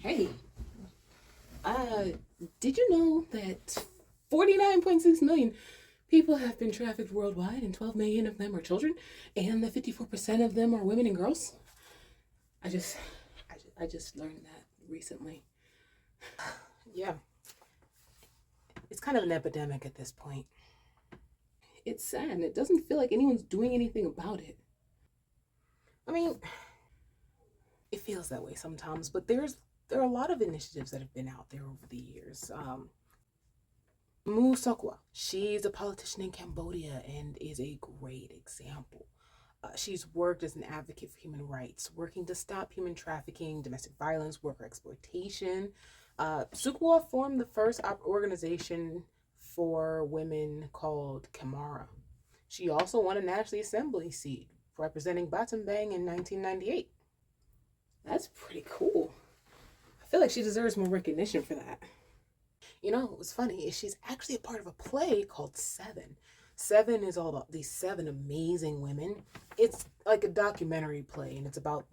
Hey, uh, did you know that 49.6 million people have been trafficked worldwide and 12 million of them are children, and that 54% of them are women and girls? I just, I just learned that recently. Yeah, it's kind of an epidemic at this point. It's sad, and it doesn't feel like anyone's doing anything about it. I mean, it feels that way sometimes, but there are a lot of initiatives that have been out there over the years. Sochua, she's a politician in Cambodia and is a great example. She's worked as an advocate for human rights, working to stop human trafficking, domestic violence, worker exploitation. Sochua formed the first organization for women called Kamara. She also won a National Assembly seat representing Battambang in 1998. That's pretty cool. I feel like she deserves more recognition for that. You know, what was funny is she's actually a part of a play called Seven. Seven is all about these seven amazing women. It's like a documentary play, and it's about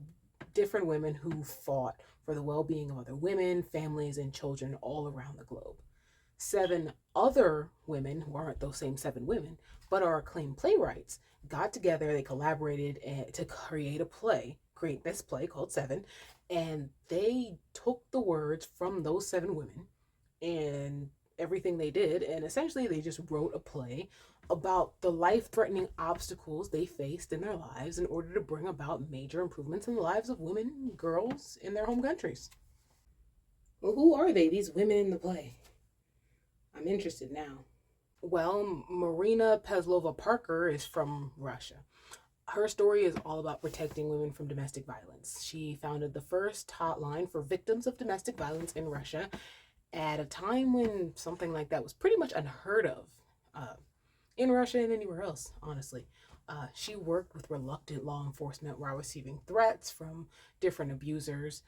different women who fought for the well being of other women, families, and children all around the globe. Seven other women, who aren't those same seven women, but are acclaimed playwrights, got together, they collaborated to create this play called Seven, and they took the words from those seven women and everything they did, and essentially they just wrote a play about the life-threatening obstacles they faced in their lives in order to bring about major improvements in the lives of women and girls in their home countries. Well, who are they, these women in the play? I'm interested now. Well, Marina Pavlova Parker is from Russia. Her story is all about protecting women from domestic violence. She founded the first hotline for victims of domestic violence in Russia at a time when something like that was pretty much unheard of uh, in Russia and anywhere else, honestly. She worked with reluctant law enforcement while receiving threats from different abusers,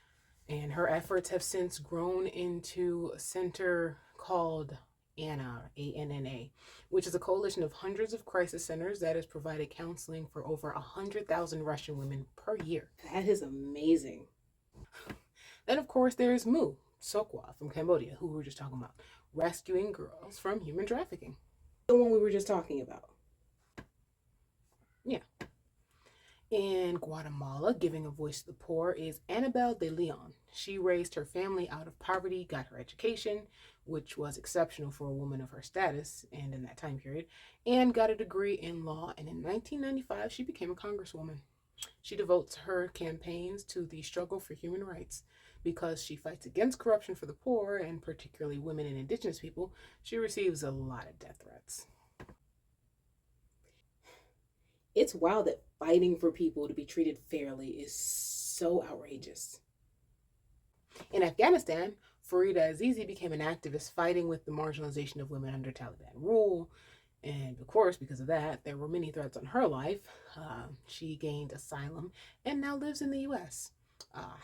and her efforts have since grown into a center called ANNA, ANNA, which is a coalition of hundreds of crisis centers that has provided counseling for over 100,000 Russian women per year. That is amazing. Then, of course, there's Sochua from Cambodia, who we were just talking about, rescuing girls from human trafficking. The one we were just talking about. Yeah. In Guatemala, giving a voice to the poor is Annabelle de Leon. She raised her family out of poverty, got her education, which was exceptional for a woman of her status and in that time period, and got a degree in law. And in 1995, she became a congresswoman. She devotes her campaigns to the struggle for human rights. Because she fights against corruption for the poor, and particularly women and indigenous people, she receives a lot of death threats. It's wild that fighting for people to be treated fairly is so outrageous. In Afghanistan, Farida Azizi became an activist fighting with the marginalization of women under Taliban rule. And of course, because of that, there were many threats on her life. She gained asylum and now lives in the US.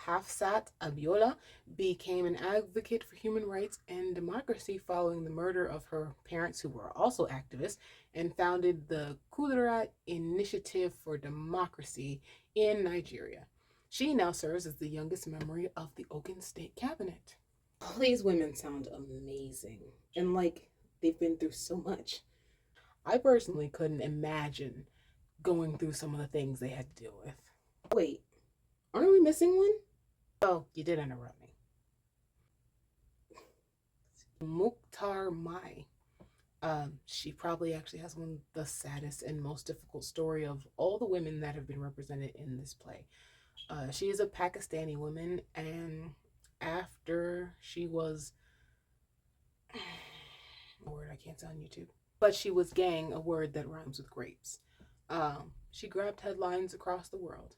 Hafsat Abiola became an advocate for human rights and democracy following the murder of her parents, who were also activists, and founded the Kudirat Initiative for Democracy in Nigeria. She now serves as the youngest member of the Ogun State Cabinet. All these women sound amazing and like they've been through so much. I personally couldn't imagine going through some of the things they had to deal with. Wait, aren't we missing one? Oh, you did interrupt me. Mukhtar Mai. She probably actually has one of the saddest and most difficult story of all the women that have been represented in this play. She is a Pakistani woman, and after she was, a word I can't say on YouTube, but she was gang, a word that rhymes with grapes. She grabbed headlines across the world,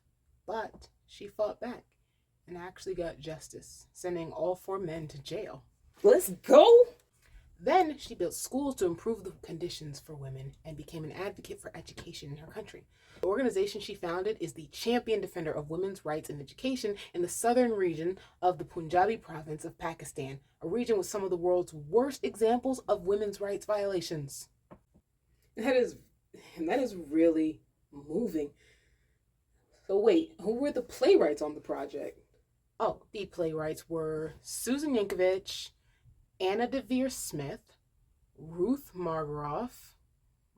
but she fought back and actually got justice, sending all four men to jail. Let's go! Then she built schools to improve the conditions for women and became an advocate for education in her country. The organization she founded is the Champion Defender of Women's Rights and Education in the southern region of the Punjabi province of Pakistan, a region with some of the world's worst examples of women's rights violations. That is really moving. So wait, who were the playwrights on the project? Oh, the playwrights were Susan Yankovich, Anna Devere Smith, Ruth Margaroff,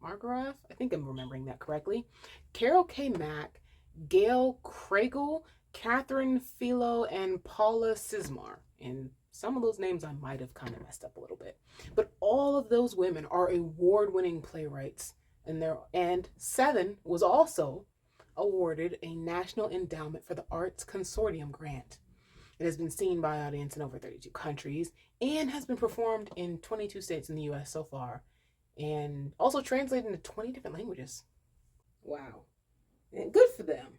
I think I'm remembering that correctly, Carol K. Mack, Gail Craigle, Catherine Philo, and Paula Sismar. And some of those names I might have kind of messed up a little bit. But all of those women are award-winning playwrights, and Seven was also awarded a National Endowment for the Arts Consortium grant. It has been seen by audience in over 32 countries and has been performed in 22 states in the US so far, and also translated into 20 different languages. Wow. And good for them.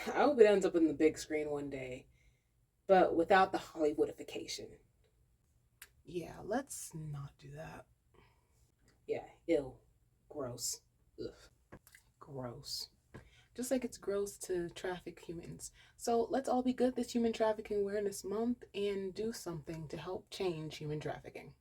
I hope it ends up in the big screen one day, but without the Hollywoodification. Yeah, let's not do that. Yeah, ill. Gross. Ugh. Gross. Just like it's gross to traffic humans. So let's all be good this Human Trafficking Awareness Month and do something to help change human trafficking.